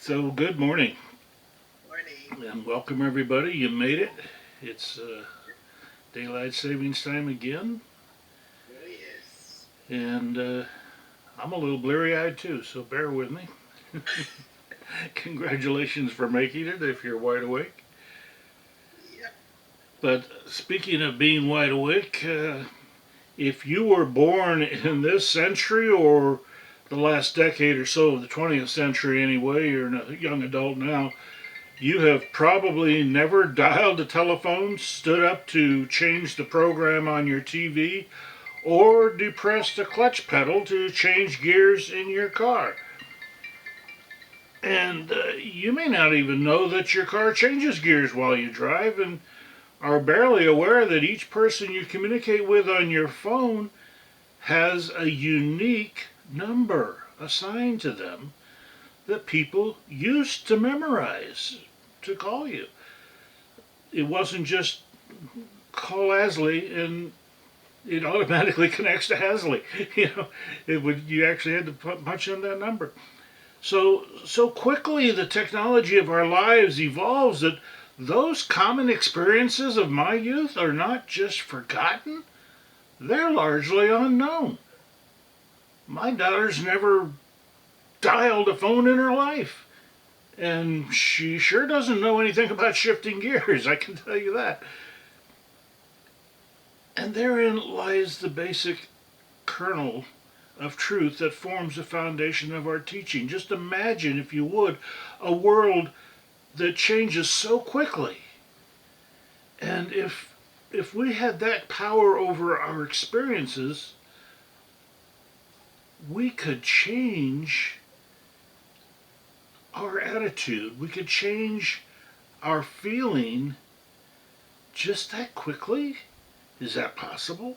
So, good morning Morning. and welcome everybody. You made it. It's daylight savings time again, Oh, yes. and I'm a little bleary eyed too, so bear with me. Congratulations for making it if you're wide awake. Yep. But speaking of being wide awake, if you were born in this century or the last decade or so of the 20th century anyway, you're a young adult now, you have probably never dialed a telephone, stood up to change the program on your TV, or depressed a clutch pedal to change gears in your car. And you may not even know that your car changes gears while you drive, and are barely aware that each person you communicate with on your phone has a unique number assigned to them that people used to memorize to call you. It wasn't just call Asley and it automatically connects to Hasley. You actually had to punch in that number. So quickly the technology of our lives evolves that those common experiences of my youth are not just forgotten, they're largely unknown. My daughter's never dialed a phone in her life, and she sure doesn't know anything about shifting gears, I can tell you that. And therein lies the basic kernel of truth that forms the foundation of our teaching. Just imagine, if you would, a world that changes so quickly. And if we had that power over our experiences, we could change our attitude. We could change our feeling just that quickly. Is that possible?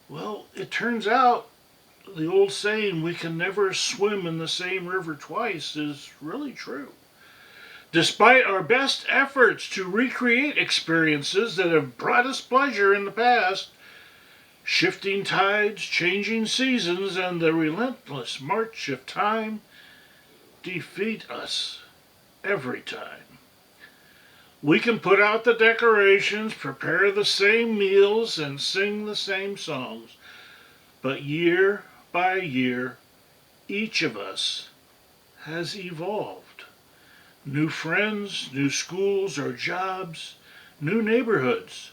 Well, it turns out the old saying, we can never swim in the same river twice, is really true. Despite our best efforts to recreate experiences that have brought us pleasure in the past, shifting tides, changing seasons, and the relentless march of time defeat us every time. We can put out the decorations, prepare the same meals, and sing the same songs, but year by year, each of us has evolved. New friends, new schools or jobs, new neighborhoods,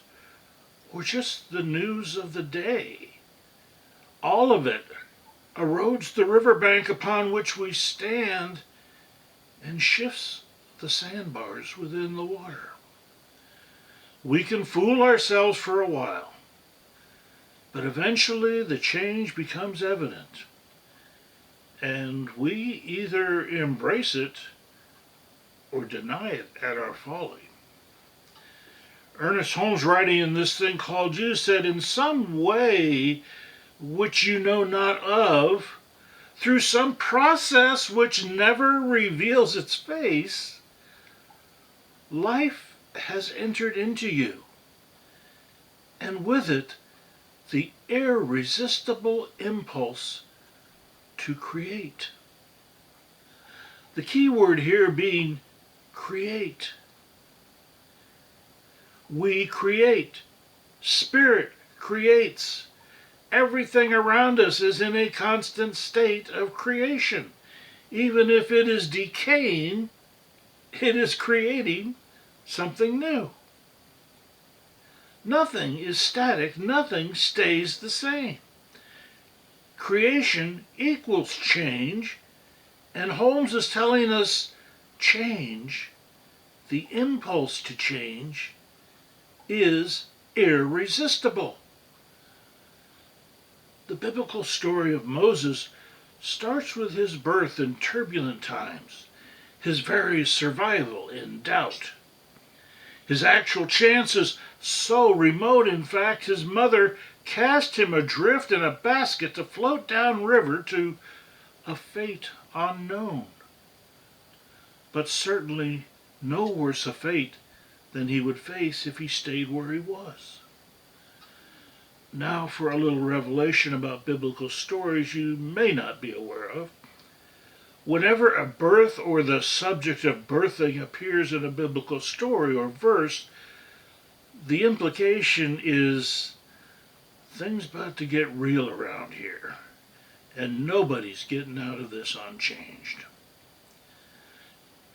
or just the news of the day. All of it erodes the riverbank upon which we stand and shifts the sandbars within the water. We can fool ourselves for a while, but eventually the change becomes evident, and we either embrace it or deny it at our folly. Ernest Holmes, writing in this thing called You, said, in some way which you know not of, through some process which never reveals its face, life has entered into you, and with it the irresistible impulse to create. The key word here being create. We create. Spirit creates. Everything around us is in a constant state of creation. Even if it is decaying, it is creating something new. Nothing is static, nothing stays the same. Creation equals change, and Holmes is telling us change, the impulse to change, is irresistible. The biblical story of Moses starts with his birth in turbulent times, his very survival in doubt. His actual chances so remote, in fact, his mother cast him adrift in a basket to float downriver to a fate unknown. But certainly no worse a fate than he would face if he stayed where he was. Now for a little revelation about biblical stories you may not be aware of. Whenever a birth or the subject of birthing appears in a biblical story or verse, the implication is things about to get real around here, and nobody's getting out of this unchanged.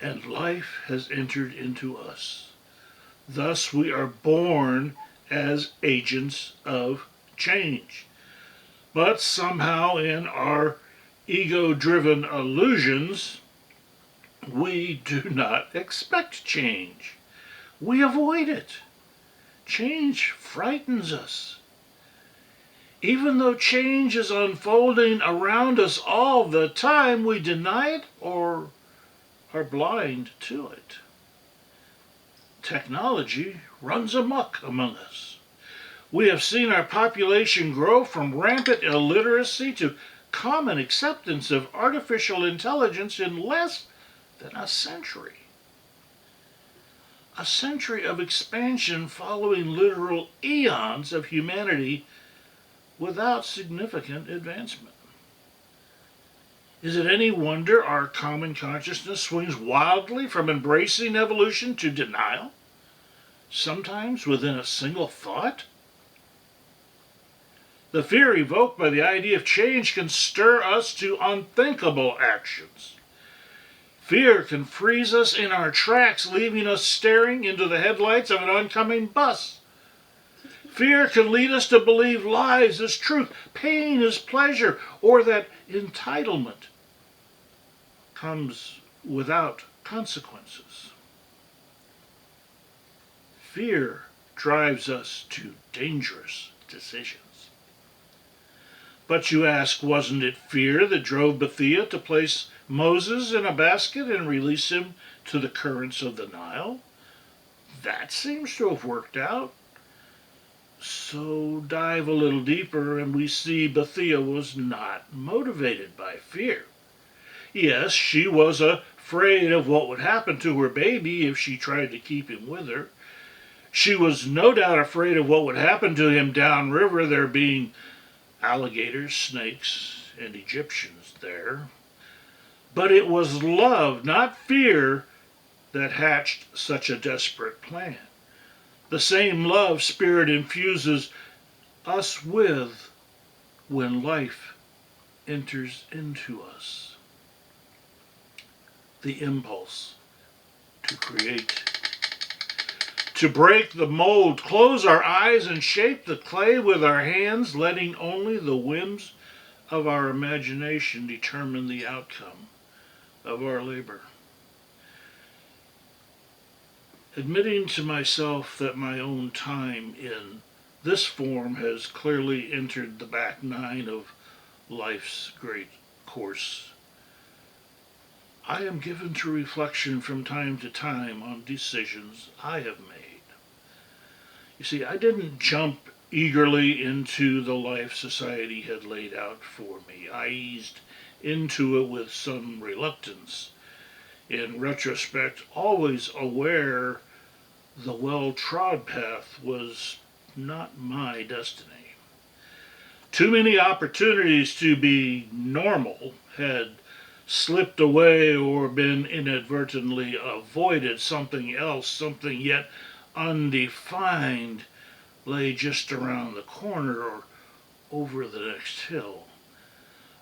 And life has entered into us. Thus, we are born as agents of change. But somehow, in our ego driven illusions, we do not expect change. We avoid it. Change frightens us. Even though change is unfolding around us all the time, we deny it or are blind to it. Technology runs amok among us. We have seen our population grow from rampant illiteracy to common acceptance of artificial intelligence in less than a century. A century of expansion following literal eons of humanity without significant advancement. Is it any wonder our common consciousness swings wildly from embracing evolution to denial, sometimes within a single thought? The fear evoked by the idea of change can stir us to unthinkable actions. Fear can freeze us in our tracks, leaving us staring into the headlights of an oncoming bus. Fear can lead us to believe lies as truth, pain as pleasure, or that entitlement comes without consequences. Fear drives us to dangerous decisions. But you ask, wasn't it fear that drove Bethia to place Moses in a basket and release him to the currents of the Nile? That seems to have worked out. So dive a little deeper and we see Bethia was not motivated by fear. Yes, she was afraid of what would happen to her baby if she tried to keep him with her. She was no doubt afraid of what would happen to him downriver, there being alligators, snakes, and Egyptians there. But it was love, not fear, that hatched such a desperate plan. The same love Spirit infuses us with when life enters into us. The impulse to create, to break the mold, close our eyes and shape the clay with our hands, letting only the whims of our imagination determine the outcome of our labor. Admitting to myself that my own time in this form has clearly entered the back nine of life's great course, I am given to reflection from time to time on decisions I have made. You see, I didn't jump eagerly into the life society had laid out for me. I eased into it with some reluctance. In retrospect, always aware the well-trod path was not my destiny. Too many opportunities to be normal had slipped away or been inadvertently avoided. Something else, something yet undefined, lay just around the corner or over the next hill.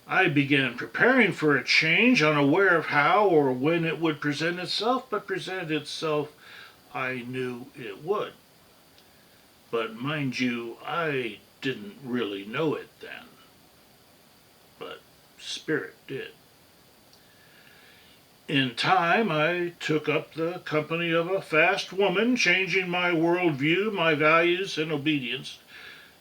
I began preparing for a change, unaware of how or when it would present itself, but present itself I knew it would. But mind you, I didn't really know it then. But Spirit did. In time, I took up the company of a fast woman, changing my worldview, my values, and obedience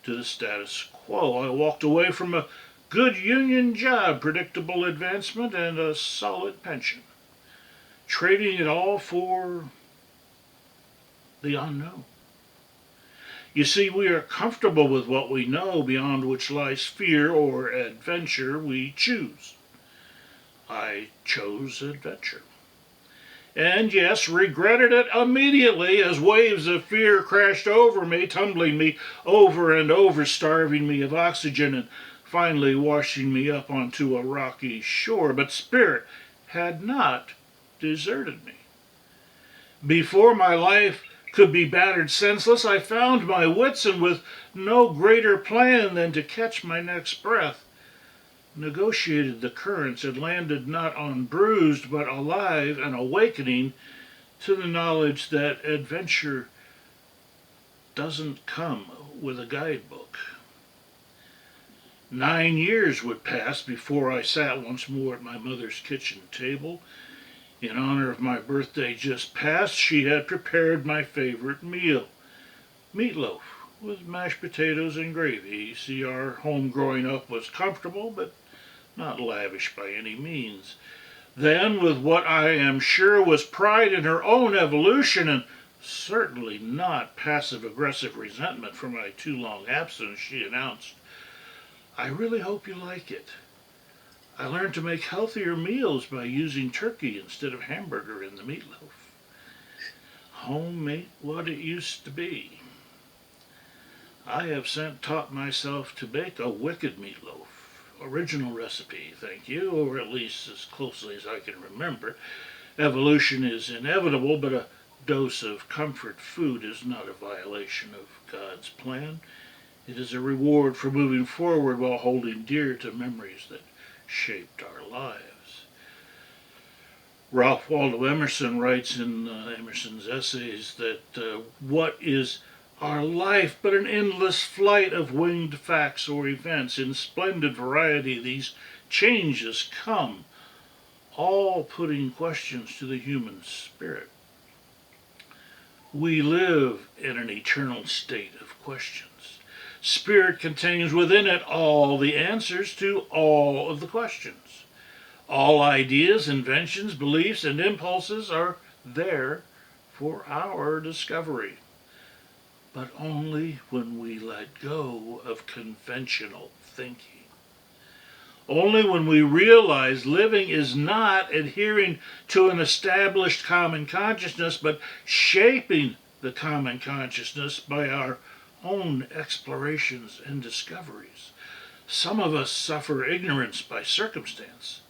to the status quo. I walked away from a good union job, predictable advancement, and a solid pension, trading it all for the unknown. You see, we are comfortable with what we know, beyond which lies fear or adventure we choose. I chose adventure. And yes, regretted it immediately as waves of fear crashed over me, tumbling me over and over, starving me of oxygen, and finally washing me up onto a rocky shore. But Spirit had not deserted me. Before my life could be battered senseless, I found my wits, and with no greater plan than to catch my next breath, negotiated the currents and landed not unbruised but alive and awakening to the knowledge that adventure doesn't come with a guidebook. 9 years would pass before I sat once more at my mother's kitchen table. In honor of my birthday just past, she had prepared my favorite meal, meatloaf with mashed potatoes and gravy. See, our home growing up was comfortable, but not lavish by any means. Then, with what I am sure was pride in her own evolution, and certainly not passive-aggressive resentment for my too long absence, she announced, "I really hope you like it. I learned to make healthier meals by using turkey instead of hamburger in the meatloaf. Home ain't what it used to be. I have since taught myself to bake a wicked meatloaf. Original recipe, thank you, or at least as closely as I can remember. Evolution is inevitable, but a dose of comfort food is not a violation of God's plan. It is a reward for moving forward while holding dear to memories that shaped our lives." Ralph Waldo Emerson writes in Emerson's essays that what is our life but an endless flight of winged facts or events? In splendid variety these changes come, all putting questions to the human spirit. We live in an eternal state of questions. Spirit contains within it all the answers to all of the questions. All ideas, inventions, beliefs, and impulses are there for our discovery. But only when we let go of conventional thinking. Only when we realize living is not adhering to an established common consciousness, but shaping the common consciousness by our own explorations and discoveries. Some of us suffer ignorance by circumstance.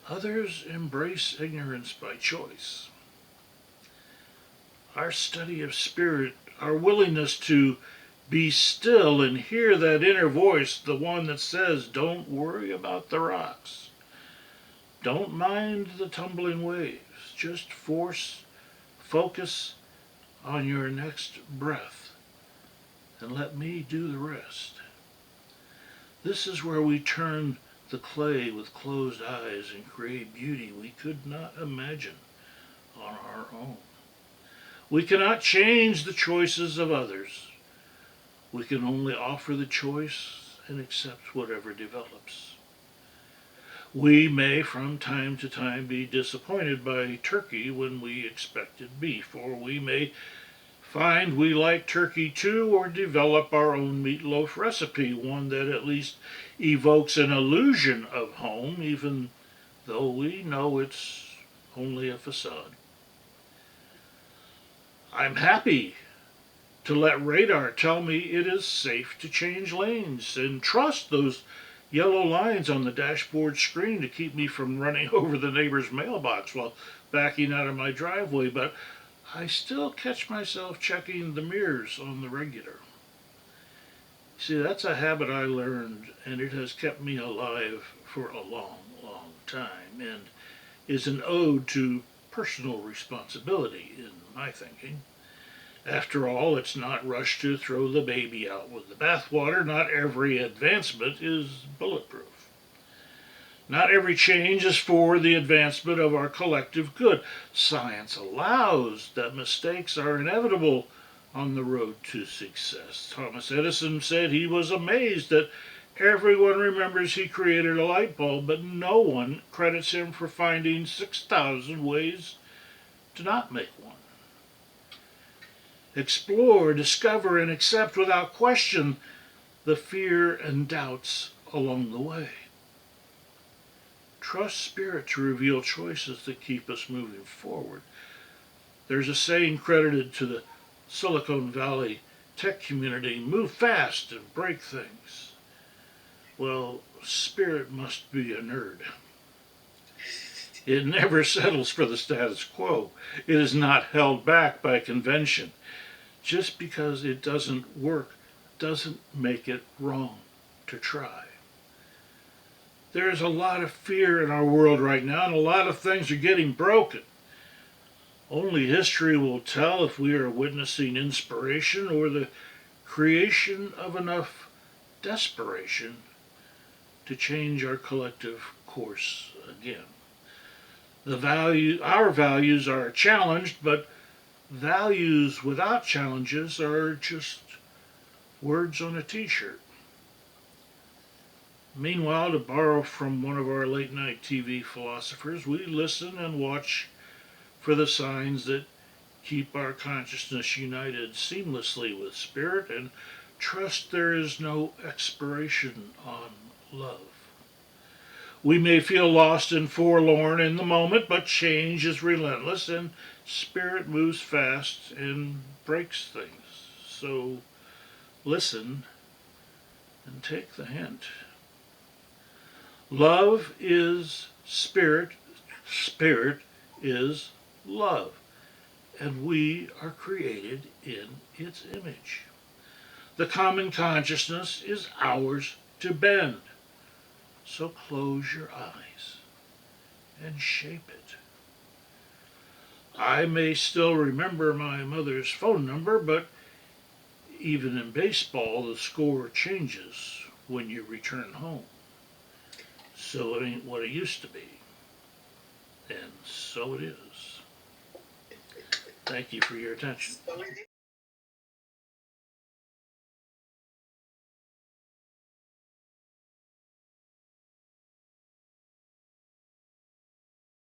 Others embrace ignorance by choice. Our study of spirit, our willingness to be still and hear that inner voice, the one that says, "Don't worry about the rocks. Don't mind the tumbling waves. Just focus on your next breath and let me do the rest." This is where we turn the clay with closed eyes and create beauty we could not imagine on our own. We cannot change the choices of others. We can only offer the choice and accept whatever develops. We may from time to time be disappointed by turkey when we expected beef, or we may find we like turkey too, or develop our own meatloaf recipe, one that at least evokes an illusion of home, even though we know it's only a facade. I'm happy to let radar tell me it is safe to change lanes and trust those yellow lines on the dashboard screen to keep me from running over the neighbor's mailbox while backing out of my driveway, but I still catch myself checking the mirrors on the regular. See, that's a habit I learned, and it has kept me alive for a long, long time, and is an ode to personal responsibility in my thinking. After all, it's not rushed to throw the baby out with the bathwater. Not every advancement is bulletproof. Not every change is for the advancement of our collective good. Science allows that mistakes are inevitable on the road to success. Thomas Edison said he was amazed that everyone remembers he created a light bulb, but no one credits him for finding 6,000 ways to not make one. Explore, discover, and accept without question the fear and doubts along the way. Trust Spirit to reveal choices that keep us moving forward. There's a saying credited to the Silicon Valley tech community: move fast and break things. Well, Spirit must be a nerd. It never settles for the status quo. It is not held back by convention. Just because it doesn't work doesn't make it wrong to try. There's a lot of fear in our world right now, and a lot of things are getting broken. Only history will tell if we are witnessing inspiration or the creation of enough desperation to change our collective course again. Our values are challenged, but values without challenges are just words on a t-shirt. Meanwhile, to borrow from one of our late night TV philosophers, we listen and watch for the signs that keep our consciousness united seamlessly with spirit and trust there is no expiration on love. We may feel lost and forlorn in the moment, but change is relentless and spirit moves fast and breaks things. So listen and take the hint. Love is spirit, spirit is love, and we are created in its image. The common consciousness is ours to bend. So close your eyes and shape it. I may still remember my mother's phone number, but even in baseball, the score changes when you return home. So it ain't what it used to be. And so it is. Thank you for your attention. So it